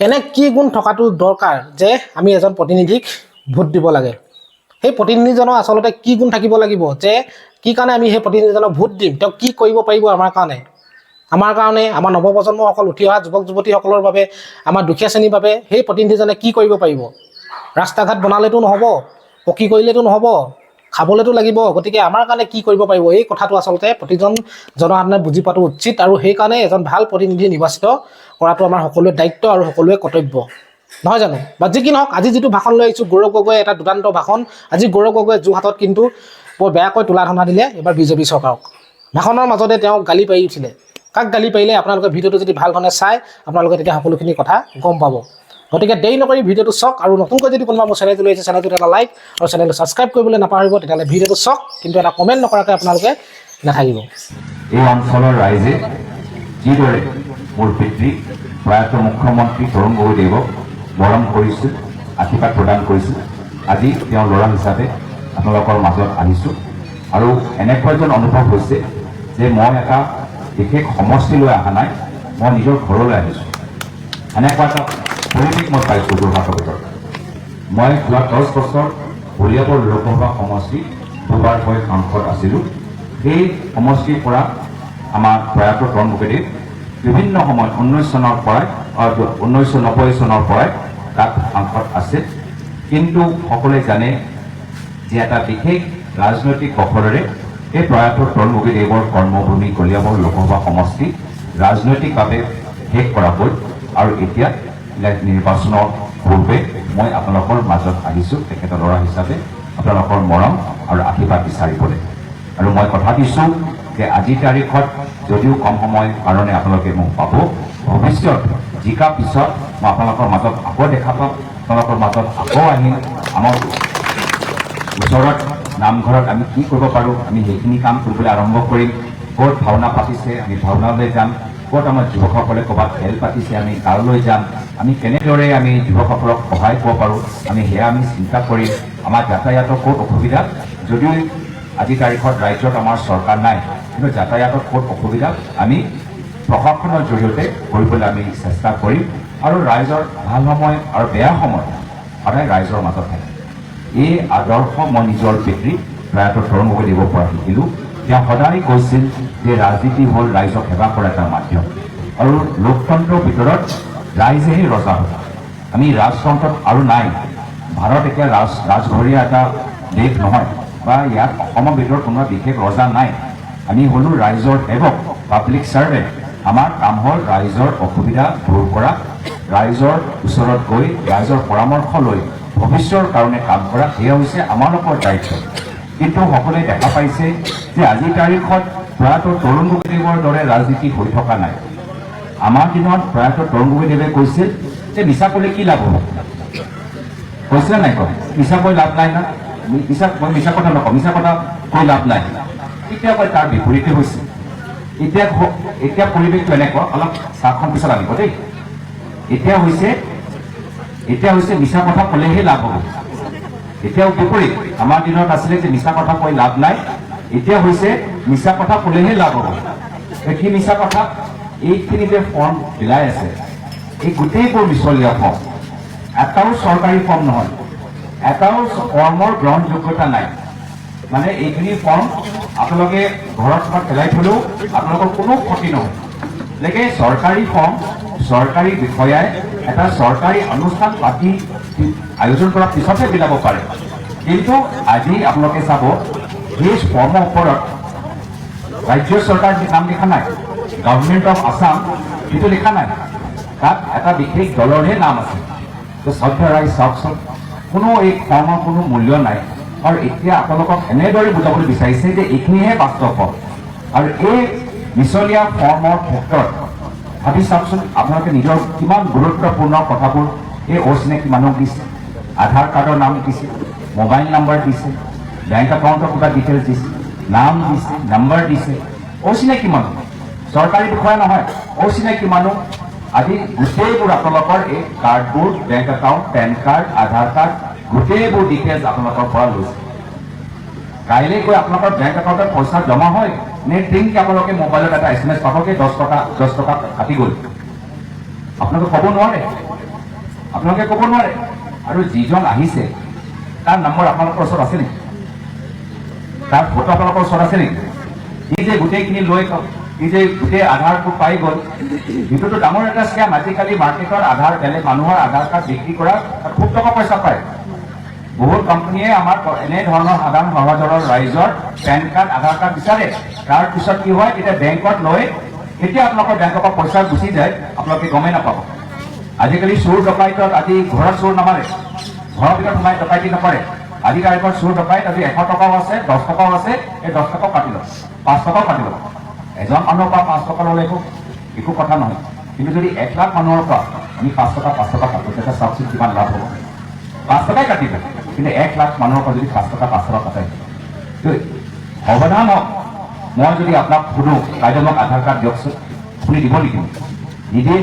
এনে কি গুণ থকাটো দৰকাৰ যে আমি এজন প্ৰতিনিধিক ভোট দিব লাগে? সেই প্ৰতিনিধিজনৰ আচলতে কি গুণ থাকিব লাগিব যে কি কাৰণে আমি সেই প্ৰতিনিধিজনক ভোট দিম, তেওঁ কি কৰিব পাৰিব আমাৰ কাৰণে, আমাৰ নৱপ্ৰজন্মসকল উঠি অহা যুৱক যুৱতীসকলৰ বাবে, আমাৰ দুখীয়া শ্ৰেণীৰ বাবে সেই প্ৰতিনিধিজনে কি কৰিব পাৰিব? ৰাস্তা ঘাট বনালেতো নহ'ব, পকী কৰিলেতো নহ'ব, খাবলৈতো লাগিব। গতিকে আমাৰ কাৰণে কি কৰিব পাৰিব, এই কথাটো আচলতে প্ৰতিজন জনসাধাৰণে বুজি পোৱাটো উচিত। আৰু সেইকাৰণে এজন ভাল প্ৰতিনিধি নিৰ্বাচিত কৰাটো আমাৰ সকলোৰে দায়িত্ব আৰু সকলোৰে কৰ্তব্য, নহয় জানো? বা যি কি নহওক, আজি যিটো ভাষণ লৈ আহিছোঁ গৌৰৱ গগৈয়ে এটা দুৰ্দান্ত ভাষণ। আজি গৌৰৱ গগৈয়ে যোৰহাটত কিন্তু বৰ বেয়াকৈ তোলা ধনা দিলে এইবাৰ বিজেপি চৰকাৰক। ভাষণৰ মাজতে তেওঁ গালি পাৰি উঠিলে। কাক গালি পাৰিলে আপোনালোকে ভিডিঅ'টো যদি ভাল ধৰণে চাই আপোনালোকে তেতিয়া সকলোখিনি কথা গম পাব। গতিকে দেৰি নকৰি ভিডিঅ'টো চাওক, আৰু নতুনকৈ যদি কোনোবা মোৰ চেনেলটো লৈছে চেনেলটোত এটা লাইক আৰু চেনেলটো ছাবস্ক্ৰাইব কৰিবলৈ নাপাহৰিব। তেতিয়াহ'লে ভিডিঅ'টো চাওক, কিন্তু এটা কমেণ্ট নকৰাকৈ আপোনালোকে নাথাকিব। এই অঞ্চলৰ ৰাইজে যিদৰে মোৰ পিতৃ প্ৰয়াত মুখ্যমন্ত্ৰী তৰুণ গগৈদেৱক মৰম কৰিছিল, আশীৰ্বাদ প্ৰদান কৰিছিল, আজি তেওঁৰ ল'ৰা হিচাপে আপোনালোকৰ মাজত আহিছোঁ। আৰু এনেকুৱা এজন অনুভৱ হৈছে যে মই এটা বিশেষ সমষ্টিলৈ অহা নাই, মই নিজৰ ঘৰলৈ আহিছোঁ। এনেকুৱা এটা পৰিৱেশ মই পাইছোঁ যোৰহাটৰ ভিতৰত। মই যোৱা 10 বছৰ বলিয়াপুৰ লোকসভা সমষ্টিত দুবাৰকৈ সাংসদ আছিলোঁ। সেই সমষ্টিৰ পৰা আমাৰ প্ৰয়াত তৰুণ গগৈদেৱ বিভিন্ন সময়ত 1990 চনৰ পৰাই তাত সাংসদ আছে। কিন্তু সকলোৱে জানে যে এটা বিশেষ ৰাজনৈতিক বখৰেৰে এই প্ৰয়াত তৰুণ গগৈদেৱৰ কৰ্মভূমি কলিয়াবৰ লোকসভা সমষ্টি ৰাজনৈতিকভাৱে শেষ কৰা হ'ল। আৰু এতিয়া নিৰ্বাচনৰ পূৰ্বে মই আপোনালোকৰ মাজত আহিছোঁ তেখেতৰ ল'ৰা হিচাপে আপোনালোকৰ মৰম আৰু আশীৰ্বাদ বিচাৰিবলৈ। আৰু মই কথা দিছোঁ যে আজিৰ তাৰিখত যদিও কম সময় কাৰণে আপোনালোকে মোক পাব, ভৱিষ্যত জিকা পিছত মই আপোনালোকৰ মাজত আকৌ দেখা পাম, আপোনালোকৰ মাজত আকৌ আহিম। আমাৰ ওচৰত নামঘৰত আমি কি কৰিব পাৰোঁ আমি সেইখিনি কাম কৰিবলৈ আৰম্ভ কৰিম। ক'ত ভাওনা পাতিছে আমি ভাওনালৈ যাম, ক'ত আমাৰ যুৱকসকলে ক'ৰবাত খেল পাতিছে আমি তালৈ যাম। আমি কেনেদৰে আমি যুৱকসকলক সহায় কৰিব পাৰোঁ আমি সেয়া আমি চিন্তা কৰিম। আমাৰ যাতায়াতৰ ক'ত অসুবিধা, যদিও আজিৰ তাৰিখত ৰাজ্যত আমাৰ চৰকাৰ নাই, কিন্তু যাতায়াতত ক'ত অসুবিধা আমি প্ৰশাসনৰ জৰিয়তে কৰিবলৈ আমি চেষ্টা কৰিম। আৰু ৰাইজৰ ভাল সময় আৰু বেয়া সময় সদায় ৰাইজৰ মাজত থাকে। এই আদৰ্শ মই নিজৰ পিতৃ প্ৰয়াত তৰুণ গগৈদেৱৰ পৰা শিকিলোঁ। তেওঁ সদায় কৈছিল যে ৰাজনীতি হ'ল ৰাইজক সেৱা কৰা এটা মাধ্যম, আৰু লোকতন্ত্ৰৰ ভিতৰত ৰাইজেহে ৰজা হয়। আমি ৰাজতন্ত্ৰত আৰু নাই। ভাৰত এতিয়া ৰাজঘৰীয়া এটা দেশ নহয়, বা ইয়াত অসমৰ ভিতৰত কোনো বিশেষ ৰজা নাই। আমি হ'লোঁ ৰাইজৰ সেৱক, পাব্লিক ছাৰ্ভেণ্ট। আমাৰ কাম হ'ল ৰাইজৰ অসুবিধা দূৰ কৰা, ৰাইজৰ ওচৰত গৈ ৰাইজৰ পৰামৰ্শ লৈ ভৱিষ্যতৰ কাৰণে কাম কৰা, সেয়া হৈছে আমালোকৰ দায়িত্ব। কিন্তু সকলোৱে দেখা পাইছে যে আজিৰ তাৰিখত প্ৰয়াত তৰুণ গগৈদেৱৰ দৰে ৰাজনীতি হৈ থকা নাই। আমাৰ দিনত প্ৰয়াত তৰুণ গগৈদেৱে কৈছিল যে মিছা ক'লে কি লাভ হ'ব, কৈছিলে নাই? কয় মিছা কৈ লাভ নাই না, মিছা কথা নকওঁ, মিছা কথা কৈ লাভ নাই। এতিয়া কয় তাৰ বিপৰীতে হৈছে। এতিয়া পৰিৱেশটো এনেকুৱা, অলপ চাহখন পিছত আনিব দেই। এতিয়া হৈছে মিছা কথা ক'লেহে লাভ হ'ব। এতিয়াও বিপৰীত, আমাৰ দিনত আছিলে যে মিছা কথা কৈ লাভ নাই, এতিয়া হৈছে মিছা কথা ক'লেহে লাভ হ'ব। কি মিছা কথা? এইখিনি যে ফৰ্ম বিলাই আছে, এই গোটেইবোৰ মিছলীয়া ফৰ্ম, এটাও চৰকাৰী ফৰ্ম নহয়, এটাও ফৰ্মৰ গ্ৰহণযোগ্যতা নাই। মানে এইখিনি ফৰ্ম আপোনালোকে ঘৰত পেলাই থলেও আপোনালোকৰ কোনো ক্ষতি নহয়। গতিকে চৰকাৰী ফৰ্ম চৰকাৰী বিষয়াই এটা চৰকাৰী অনুষ্ঠান পাতি আয়োজন কৰাৰ পিছতহে বিলাব পাৰে। কিন্তু আজি আপোনালোকে চাব সেই ফৰ্মৰ ওপৰত ৰাজ্য চৰকাৰ নাম লিখা নাই, গভৰ্ণমেণ্ট অফ আছাম সেইটো লিখা নাই, তাত এটা বিশেষ দলৰহে নাম আছে। তো শ্ৰদ্ধা ৰাইজ চাওকচোন, কোনো এই ফৰ্মৰ কোনো মূল্য নাই। আৰু এতিয়া আপোনালোকক এনেদৰে বুজাবলৈ বিচাৰিছে যে এইখিনিহে বাস্তৱ ফৰ্ম। আৰু এই মিছলীয়া ফৰ্মৰ ক্ষেত্ৰত ভাবি চাওকচোন, আপোনালোকে নিজৰ কিমান গুৰুত্বপূৰ্ণ কথাবোৰ এই অচিনাকি মানুহক দিছে। আধাৰ কাৰ্ডৰ নাম দিছে, মোবাইল নাম্বাৰ দিছে, বেংক একাউণ্টৰ কিবা ডিটেইলছ দিছে, নাম দিছে, নাম্বাৰ দিছে। অচিনাকি মানুহ, চৰকাৰী বিষয়া নহয়, অচিনাকি মানুহ। আজি গোটেইবোৰ আপোনালোকৰ এই কাৰ্ডবোৰ, বেংক একাউণ্ট, পেন কাৰ্ড, আধাৰ কাৰ্ড, গোটেইবোৰ ডিটেইলছ আপোনালোকৰ পৰা লৈছে। কাইলৈ গৈ আপোনালোকৰ বেংক একাউণ্টত পইচা জমা হয় নে দিনকি আপোনালোকে মোবাইলত এটা SMS পাবগৈ 10 টকা কাটি গ'ল, আপোনালোকে ক'ব নোৱাৰে। আপোনালোকে ক'ব নোৱাৰে। আৰু যিজন আহিছে তাৰ নম্বৰ আপোনালোকৰ ওচৰত আছে নেকি? তাৰ ফটো আপোনালোকৰ ওচৰত আছে নেকি? ই যে গোটেইখিনি লৈ ই যে গোটেই আধাৰটো পাই গ'ল, এইটোতো ডাঙৰ এটা স্কেম। আজিকালি মাৰ্কেটৰ আধাৰ বেলেগ মানুহৰ আধাৰ কাৰ্ড বিক্ৰী কৰা খুব টকা পইচা পায়। বহুত কোম্পানীয়ে আমাৰ এনেধৰণৰ সাধাৰণ সহজৰৰ ৰাইজৰ পেন কাৰ্ড আধাৰ কাৰ্ড বিচাৰে। তাৰপিছত কি হয়, তেতিয়া বেংকত লৈ কেতিয়া আপোনালোকৰ বেংকৰ পৰা পইচা গুচি যায় আপোনালোকে গমেই নাপাব। আজিকালি চোৰ ডকাইতত আজি ঘৰত চোৰ নামাৰে, ঘৰৰ ভিতৰত সোমাই ডকাইতি নকৰে। আজি তাৰিখত চোৰ ডকাইত আজি 100 টকাও আছে, 10 টকাও আছে, এই 10 টকাও কাটি লওক, 5 টকাও কাটি লওক। এজন মানুহৰ পৰা 5 টকা ল'লে একো কথা নহয়। কিন্তু যদি 1 লাখ মানুহৰ পৰা আমি 5 টকা কাটো, তেতিয়া চাওকচোন কিমান লাভ হ'ব। 5 টকাই কাটিব, কিন্তু 1 লাখ মানুহৰ পৰা যদি 5 টকা কাটে, সাৱধান হওক। মই যদি আপোনাক সুধোঁ, বাইদেউ মোক আধাৰ কাৰ্ড দিয়কচোন, আপুনি দিব নেকি? নিদিয়ে।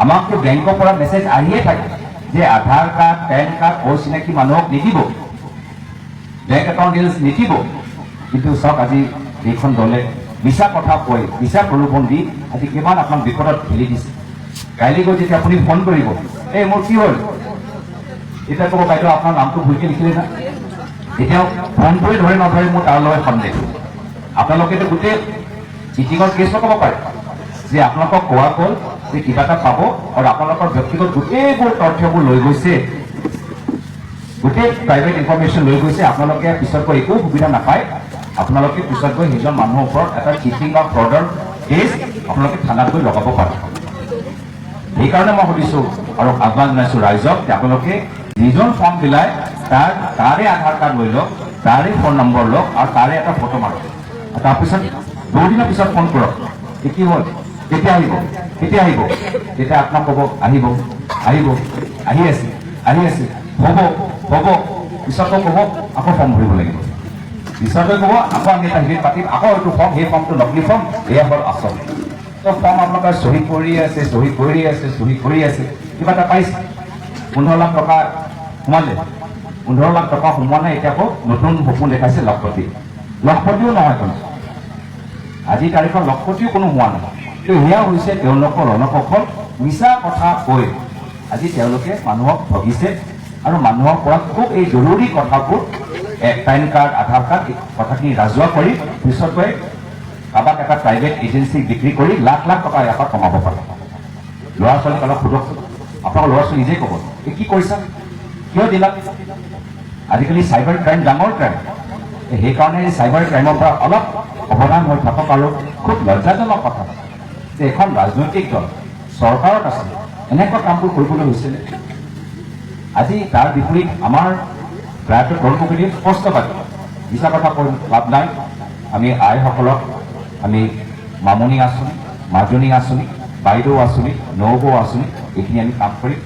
আমাকতো বেংকৰ পৰা মেছেজ আহিয়ে থাকে যে আধাৰ কাৰ্ড, পেন কাৰ্ড অচিনাকি মানুহক নিদিব, বেংক একাউণ্ট ডিটেইলছ নিদিব। কিন্তু চাওক আজি এইখন দলে মিছা কথা কৈ, মিছা প্ৰলোভন দি আজি কিমান আপোনাক বিপদত ঠেলি দিছে। কাইলৈ গৈ যেতিয়া আপুনি ফোন কৰিব, এই মোৰ কি হ'ল, এতিয়া ক'ব বাইদেউ আপোনাৰ নামটো ভুলকৈ লিখিলে না। এতিয়াও ফোনটোৱে ধৰে নধৰে মোৰ তাৰ লগত সন্দেহ। আপোনালোকেতো গোটেই চিটিঙৰ কেছ ল'ব পাৰে যে আপোনালোকক কোৱা গ'ল যে কিবা এটা পাব, আৰু আপোনালোকৰ ব্যক্তিগত গোটেইবোৰ তথ্যবোৰ লৈ গৈছে, গোটেই প্ৰাইভেট ইনফৰমেশ্যন লৈ গৈছে। আপোনালোকে পিছত গৈ একো সুবিধা নাপায়। আপোনালোকে পিছত গৈ সেইজন মানুহৰ ওপৰত এটা চিটিং বা ফ্ৰডৰ কেছ আপোনালোকে থানাত গৈ লগাব পাৰে। সেইকাৰণে মই সুধিছোঁ আৰু আহ্বান জনাইছোঁ ৰাইজক যে আপোনালোকে যিজন ফৰ্ম দিলাই তাৰে আধাৰ কাৰ্ড লৈ লওক, তাৰে ফোন নম্বৰ লওক, আৰু তাৰে এটা ফটো মাৰক। তাৰপিছত 2 দিনৰ পিছত ফোন কৰক, কি হ'ল, কেতিয়া আহিব, কেতিয়া আহিব। তেতিয়া আপোনাক ক'ব আহিব, আহিব, আহি আছে, হ'ব, পিছতো ক'ব আকৌ ফৰ্ম ভৰিব লাগিব, পিছতে ক'ব আকৌ আমি এটা হেৰি পাতিম, আকৌ এইটো ফৰ্ম, সেই ফৰ্মটো নকলি ফৰ্ম, এয়া হ'ল আচল। তো ফৰ্ম আপোনালোকে চহী কৰি আছে, কিবা এটা পাইছে, 15 লাখ টকা সোমালে, 15 লাখ টকা সোমোৱা নাই। এতিয়া আকৌ নতুন সপোন দেখাইছে লখপতিও নহয় কোনো, আজিৰ তাৰিখত লখপতিও কোনো হোৱা নাই। তো সেয়া হৈছে তেওঁলোকৰ ৰণকৌশল। মিছা কথা কৈ আজি তেওঁলোকে মানুহক ঠগিছে, আৰু মানুহৰ পৰা খুব এই জৰুৰী কথাবোৰ পেন কাৰ্ড, আধাৰ কাৰ্ড কথাখিনি ৰাজহুৱা কৰি পিছত গৈ কাৰোবাক এটা প্ৰাইভেট এজেঞ্চিক বিক্ৰী কৰি লাখ লাখ টকা ইয়াৰ পৰা কমাব পাৰে। ল'ৰা ছোৱালীক অলপ সোধকচোন, আপোনালোকৰ ল'ৰা ছোৱালী নিজেই ক'ব এই কি কৰিছা, কিয় দিলা। আজিকালি চাইবাৰ ক্ৰাইম ডাঙৰ ক্ৰাইম। সেইকাৰণে চাইবাৰ ক্ৰাইমৰ পৰা অলপ সাৱধান হৈ থাকক। আৰু খুব লজ্জাজনক কথা যে এখন ৰাজনৈতিক দল চৰকাৰত আছে, এনেকুৱা কামবোৰ কৰিবলৈ হৈছিলে। আজি তাৰ বিপৰীত আমাৰ প্ৰায়টো দলমুখী স্পষ্টবাদী, মিছা কথা কৈ লাভ নাই। আমি আইসকলক আমি মামনি আঁচনি, মাজনী আঁচনি, বাইদেউ আঁচনি, নবৌ আঁচনি, এইখিনি আমি কাম কৰিম।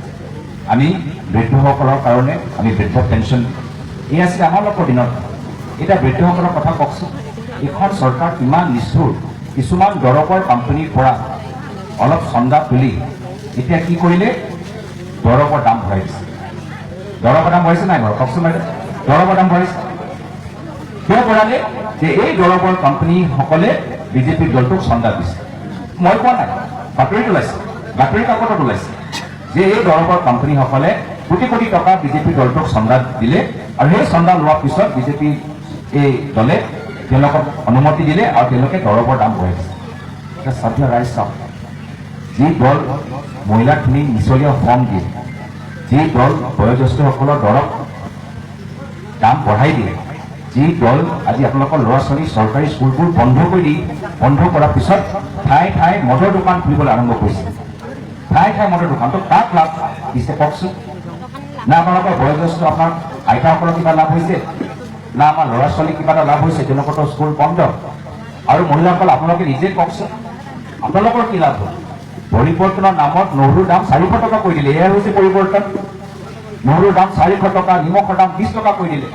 আমি বৃদ্ধসকলৰ কাৰণে আমি বৃদ্ধ পেঞ্চন, এই আছিলে আমালোকৰ দিনত। এতিয়া বৃদ্ধসকলৰ কথা কওকচোন, এইখন চৰকাৰ কিমান নিষ্ঠুৰ। কিছুমান দৰৱৰ কোম্পানীৰ পৰা অলপ চন্দা তুলি এতিয়া কি কৰিলে, দৰৱৰ দাম বঢ়াই দিছে। দৰৱৰ দাম বঢ়াইছে নাই বাৰু কওকচোন বাইদেউ, দৰৱৰ দাম বঢ়াইছে। কিয় বঢ়ালে? যে এই দৰৱৰ কোম্পানীসকলে বিজেপিৰ দলটোক চন্দা দিছে। মই কোৱা নাই, বাতৰিত ওলাইছে, বাতৰি কাকতত ওলাইছে যে এই দৰৱৰ কোম্পানীসকলে কোটি কোটি টকা বিজেপি দলটোক চন্দা দিলে, আৰু সেই চন্দা লোৱাৰ পিছত বিজেপি এই দলে তেওঁলোকক অনুমতি দিলে, আৰু তেওঁলোকে দৰৱৰ দাম বঢ়াই দিছে। এতিয়া চাবি ৰাইজ চাওক, যি দল মহিলাখিনি মিছলীয়া ফৰ্ম দিয়ে, যি দল বয়োজ্যেষ্ঠসকলৰ দৰৱ দাম বঢ়াই দিয়ে, যি দল আজি আপোনালোকৰ ল'ৰা ছোৱালী চৰকাৰী স্কুলবোৰ বন্ধ কৰাৰ পিছত ঠাই ঠাই মদৰ দোকান খুলিবলৈ আৰম্ভ কৰিছে, ঠাই ঠাই মদৰ দোকান, তো কাক লাভ দিছে কওকচোন। না আপোনালোকৰ বয়োজ্যেষ্ঠ আপোনাৰ আইতাসকলৰ কিবা লাভ হৈছে, না আমাৰ ল'ৰা ছোৱালী কিবা এটা লাভ হৈছে, তেওঁলোকৰতো স্কুল বন্ধ। আৰু মহিলাসকল আপোনালোকে নিজে কওকচোন, আপোনালোকৰ কি লাভ হ'ল? পৰিৱৰ্তনৰ নামত নহৰুৰ দাম 400 টকা কৰি দিলে, এয়াই হৈছে পৰিৱৰ্তন। নহৰুৰ দাম 400 টকা, নিমখৰ দাম 20 টকা কৰি দিলে,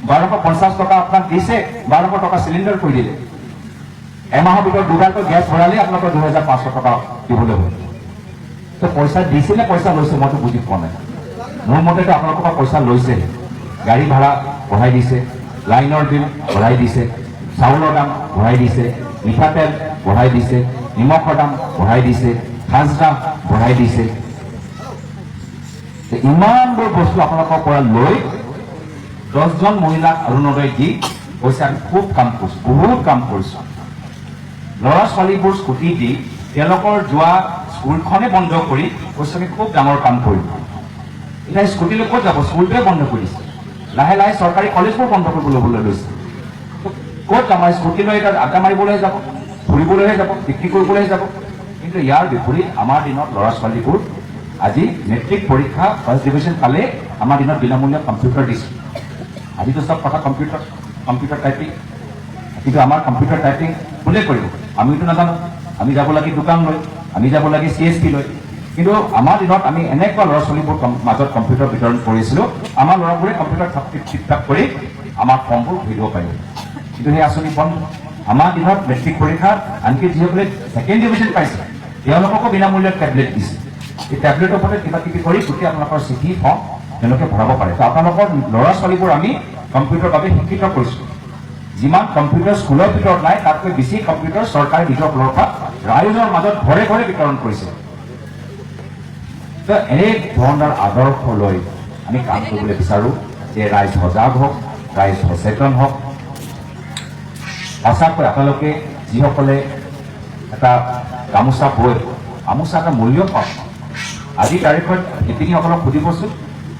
1250 টকা আপোনাক দিছে, 1200 টকা চিলিণ্ডাৰ কৰি দিলে। এমাহৰ ভিতৰত দুবাৰকৈ গেছ ভৰালে আপোনালোকৰ 2500 টকা দিবলৈ হ'ল। তো পইচা দিছিলে, পইচা লৈছে, মইতো বুজি পোৱা নাই। মোৰ মতেতো আপোনালোকৰ পৰা পইচা লৈছে, গাড়ী ভাড়া বঢ়াই দিছে, লাইনৰ বিল বঢ়াই দিছে, চাউলৰ দাম বঢ়াই দিছে, মিঠাতেল বঢ়াই দিছে, নিমখৰ দাম বঢ়াই দিছে, সাজ দাম বঢ়াই দিছে। ইমানবোৰ বস্তু আপোনালোকৰ পৰা লৈ 10জন মহিলাক অৰুণোদয় দি কৈছে আমি খুব কাম কৰিছোঁ, বহুত কাম কৰিছোঁ। ল'ৰা ছোৱালীবোৰ স্কুটি দি তেওঁলোকৰ যোৱা স্কুলখনে বন্ধ কৰি কৈছে আমি খুব ডাঙৰ কাম কৰিম। এতিয়া স্কুটিলৈ ক'ত যাব? স্কুলটোৱে বন্ধ কৰিছে। লাহে লাহে চৰকাৰী কলেজবোৰ বন্ধ কৰিব ল'বলৈ লৈছে। ক'ত আমাৰ স্কুটিলৈ এতিয়া আড্ডা মাৰিবলৈ যাব, ফুৰিবলৈহে যাব, বিক্ৰী কৰিবলৈ যাব। কিন্তু ইয়াৰ বিপৰীত আমাৰ দিনত ল'ৰা ছোৱালীবোৰ আজি মেট্ৰিক পৰীক্ষা ফাৰ্ষ্ট ডিভিজন পালে আমাৰ দিনত বিনামূলীয়া কম্পিউটাৰ দিছিল। আজিতো চব কথা কম্পিউটাৰ টাইপিং, কিন্তু আমাৰ কম্পিউটাৰ টাইপিং কোনে কৰিব? আমিতো নাজানো। আমি যাব লাগে দোকানলৈ, আমি যাব লাগে CSP লৈ। কিন্তু আমাৰ দিনত আমি এনেকুৱা ল'ৰা ছোৱালীবোৰ মাজত কম্পিউটাৰ বিতৰণ কৰিছিলোঁ, আমাৰ ল'ৰাবোৰে কম্পিউটাৰ ঠিক কৰি আমাৰ ফৰ্মবোৰ ভৰি দিব পাৰিব। কিন্তু সেই আঁচনি বন্ধ। আমাৰ দিনত মেট্ৰিক পৰীক্ষাত আনকি যিসকলে ছেকেণ্ড ডিভিজন পাইছে তেওঁলোককো বিনামূল্যত টেবলেট দিছে। এই টেবলেটৰ ওপৰতে কিবা কিবি কৰি গোটেই আপোনালোকৰ চিঠি ফৰ্ম তেওঁলোকে ভৰাব পাৰে। তো আপোনালোকৰ ল'ৰা ছোৱালীবোৰ আমি কম্পিউটাৰৰ বাবে শিক্ষিত কৰিছোঁ। যিমান কম্পিউটাৰ স্কুলৰ ভিতৰত নাই তাতকৈ বেছি কম্পিউটাৰ চৰকাৰে নিজৰ ফালৰ পৰা ৰাইজৰ মাজত ঘৰে ঘৰে বিতৰণ কৰিছে। তো এনে ধৰণৰ আদৰ্শ লৈ আমি কাম কৰিবলৈ বিচাৰোঁ যে ৰাইজ সজাগ হওক, ৰাইজ সচেতন হওক। সঁচাকৈ আপোনালোকে যিসকলে এটা গামোচা বৈ গামোচা এটা মূল্য পাওক। আজিৰ তাৰিখত শিপিনীসকলক সুধিবচোন,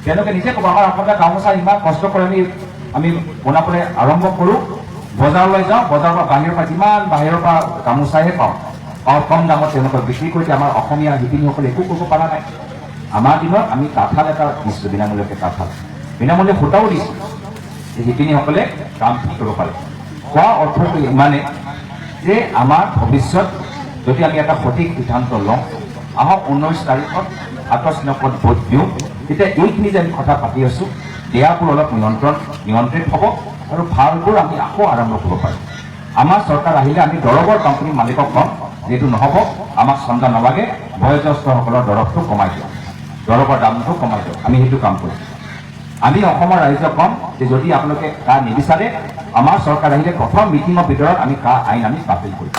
তেওঁলোকে নিজে ক'ব আমাৰ অসমীয়া গামোচা ইমান কষ্ট কৰি আমি বনাবলৈ আৰম্ভ কৰোঁ, বজাৰলৈ যাওঁ, বজাৰৰ পৰা বাহিৰৰ পৰা যিমান বাহিৰৰ পৰা গামোচাহে পাওঁ কম দামত তেওঁলোকক বিক্ৰী কৰি আমাৰ অসমীয়া শিপিনীসকলে একো কৰিব পৰা নাই। আমাৰ দিনত আমি তাঁতশাল এটা দিছিলোঁ, বিনামূলীয়াকৈ তাঁতশাল, বিনামূলীয়া সূতাও দিছোঁ যে শিপিনীসকলে কাম কৰিব পাৰে। কোৱা অৰ্থটো ইমানে যে আমাৰ ভৱিষ্যত যদি আমি এটা সঠিক সিদ্ধান্ত লওঁ, আহক 19 তাৰিখত আন্তঃচিনকত ভোট দিওঁ, তেতিয়া এইখিনি যে আমি কথা পাতি আছোঁ বেয়াবোৰ অলপ নিয়ন্ত্ৰিত হ'ব আৰু ভালবোৰ আমি আকৌ আৰম্ভ কৰিব পাৰিম। আমাৰ চৰকাৰ আহিলে আমি দৰৱৰ কোম্পানীৰ মালিকক ক'ম যিহেতু নহ'ব, আমাক চন্দা নালাগে, বয়োজ্যেষ্ঠসকলৰ দৰৱটো কমাই দিয়ক, দৰৱৰ দামটো কমাই দিয়ক। আমি সেইটো কাম কৰিম। আমি অসমৰ ৰাইজক ক'ম যে যদি আপোনালোকে কা নিবিচাৰে, আমাৰ চৰকাৰ আহিলে প্ৰথম মিটিঙৰ ভিতৰত আমি কা আইন আমি বাতিল কৰিম।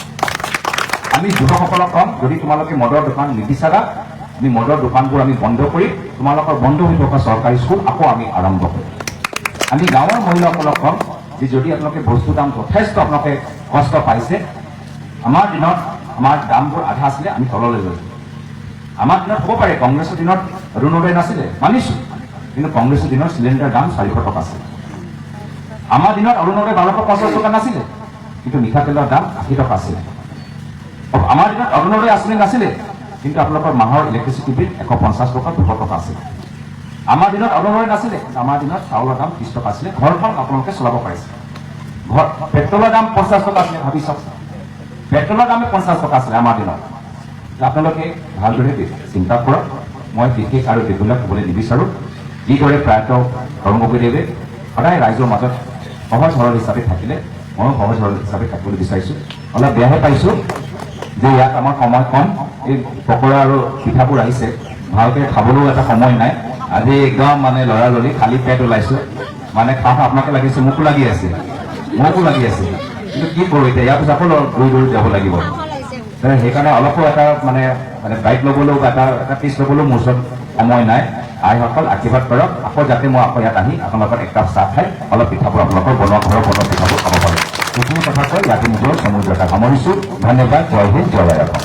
আমি যুৱকসকলক ক'ম যদি তোমালোকে মদৰ দোকান নিবিচাৰা, আমি মদৰ দোকানবোৰ আমি বন্ধ কৰি তোমালোকৰ বন্ধ হৈ থকা চৰকাৰী স্কুল আকৌ আমি আৰম্ভ কৰিম। আমি গাঁৱৰ মহিলাসকলক ক'ম যে যদি আপোনালোকে বস্তুৰ দাম যথেষ্ট আপোনালোকে কষ্ট পাইছে, আমাৰ দিনত আমাৰ দামবোৰ আধা আছিলে, আমি তললৈ লৈ যাম। আমাৰ দিনত হ'ব পাৰে কংগ্ৰেছৰ দিনত অৰুণোদয় নাছিলে, মানিছোঁ, কিন্তু কংগ্ৰেছৰ দিনত চিলিণ্ডাৰ দাম 400 টকা আছিলে। আমাৰ দিনত অৰুণোদয় 1250 টকা নাছিলে, কিন্তু মিঠাতেলৰ দাম 80 টকা আছিলে। আমাৰ দিনত অৰুণোদয় আঁচনি নাছিলে, কিন্তু আপোনালোকৰ মাহৰ ইলেক্ট্ৰিচিটি বিল 150 টকা 200 টকা আছিলে। আমাৰ দিনত অৰুণোদয় নাছিলে, কিন্তু আমাৰ দিনত চাউলৰ দাম 30 টকা আছিলে, ঘৰখন আপোনালোকে চলাব পাৰিছে। পেট্ৰলৰ দাম 50 টকা আছিলে, ভাবি চাওক, পেট্ৰলৰ দামে 50 টকা আছিলে আমাৰ দিনত। আপোনালোকে ভালদৰে চিন্তা কৰক। মই বিশেষ আৰু দীঘলীয়া ক'বলৈ নিবিচাৰোঁ। যিদৰে প্ৰয়াত ধৰ্মগুৰুদেৱে সদায় ৰাইজৰ মাজত সহজ সৰল হিচাপে থাকিলে, ময়ো সহজ সৰল হিচাপে থাকিবলৈ বিচাৰিছোঁ। অলপ বেয়াহে পাইছোঁ যে ইয়াত আমাৰ সময় কম, এই পকৰা আৰু পিঠাবোৰ আহিছে, ভালকৈ খাবলৈও এটা সময় নাই। আজি একদম মানে লৰালৰি খালী পেট ওলাইছোঁ, মানে খাওঁ আপোনাকে লাগিছে, মোকো লাগি আছে, কিন্তু কি কৰোঁ এতিয়া, ইয়াৰ পিছত আকৌ দৌৰি যাব লাগিব। সেইকাৰণে অলপো এটা মানে বাইক ল'বলৈও বা এটা পিচ ল'বলৈও মোৰ ওচৰত সময় নাই। আইসকল আশীৰ্বাদ কৰক, আকৌ যাতে মই আকৌ ইয়াত আহি আপোনালোকৰ একাপ চাহ খাই অলপ পিঠাবোৰ আপোনালোকৰ ঘৰৰ বনোৱা পিঠাবোৰ খাব পাৰোঁ। সেইখিনি কথা কৈ ইয়াতে নিজৰ সমুদ্ৰতা সামৰিছোঁ। ধন্যবাদ। জয় হিন্দ, জয় আইসকল।